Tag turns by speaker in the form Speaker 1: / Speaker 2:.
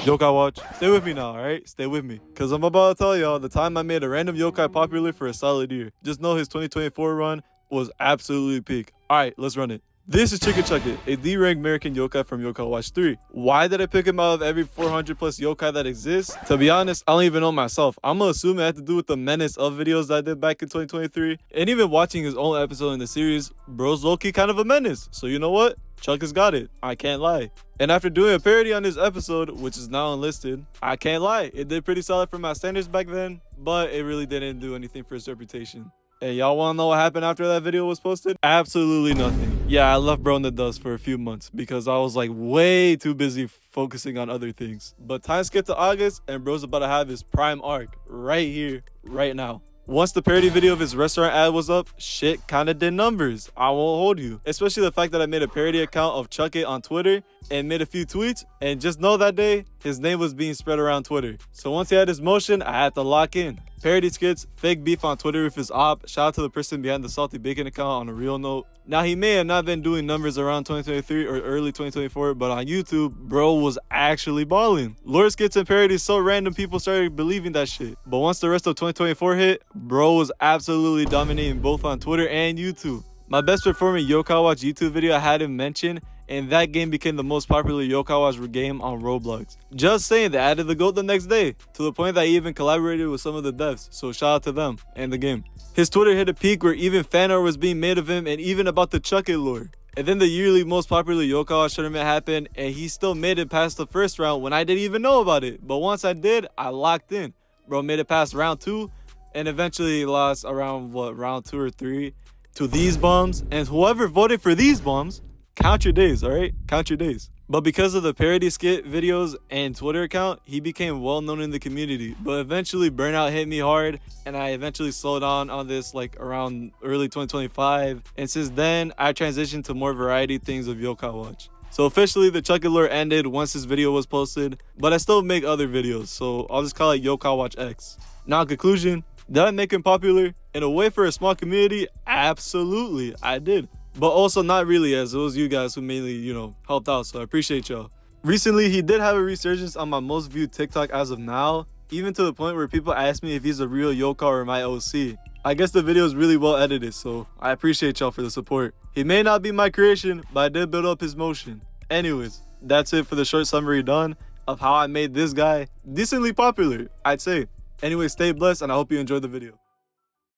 Speaker 1: Yokai watch. Stay with me now, alright? Stay with me. Cause I'm about to tell y'all the time I made a random yokai popular for a solid year. Just know his 2024 run was absolutely peak. Alright, let's run it. This is Chukket, a D-ranked American yokai from Yokai Watch 3. Why did I pick him out of every 400 plus yokai that exists? To be honest, I don't even know myself. I'm gonna assume it had to do with the menace of videos that I did back in 2023. And even watching his own episode in the series, bro's low-key kind of a menace. So you know what? Chuck has got it. I can't lie. And after doing a parody on this episode, which is now unlisted, I can't lie. It did pretty solid for my standards back then, but it really didn't do anything for his reputation. And y'all wanna know what happened after that video was posted? Absolutely nothing. Yeah, I left bro in the dust for a few months because I was like way too busy focusing on other things. But time skipped to August and bro's about to have his prime arc right here, right now. Once the parody video of his restaurant ad was up, shit kinda did numbers. I won't hold you. Especially the fact that I made a parody account of Chukket on Twitter and made a few tweets, and just know that day, his name was being spread around Twitter. So once he had his motion, I had to lock in. Parody skits, fake beef on Twitter with his op, shout out to the person behind the Salty Bacon account on a real note. Now he may have not been doing numbers around 2023 or early 2024, but on YouTube, bro was actually balling. Lore skits and parodies so random people started believing that shit. But once the rest of 2024 hit, bro was absolutely dominating both on Twitter and YouTube. My best performing Yokai Watch YouTube video I had him mention, and that game became the most popular Yokai Watch game on Roblox. Just saying, they added the GOAT the next day, to the point that he even collaborated with some of the devs, so shout out to them and the game. His Twitter hit a peak where even fan art was being made of him and even about the Chukket lore. And then the yearly most popular Yokai Watch tournament happened, and he still made it past the first round when I didn't even know about it. But once I did, I locked in. Bro made it past round 2, and eventually lost around, round 2 or 3 to these bums. And whoever voted for these bums, count your days, alright? Count your days. But because of the parody skit videos and Twitter account, he became well known in the community. But eventually burnout hit me hard, and I eventually slowed down on this like around early 2025. And since then, I transitioned to more variety things of Yokai Watch. So officially the Chukket lore ended once this video was posted, but I still make other videos, so I'll just call it Yokai Watch X. Now in conclusion, did I make him popular? In a way for a small community? Absolutely, I did. But also not really, as it was you guys who mainly, helped out, so I appreciate y'all. Recently, he did have a resurgence on my most viewed TikTok as of now, even to the point where people ask me if he's a real Yokai or my OC. I guess the video is really well edited, so I appreciate y'all for the support. He may not be my creation, but I did build up his motion. Anyways, that's it for the short summary done of how I made this guy decently popular, I'd say. Anyway, stay blessed, and I hope you enjoyed the video.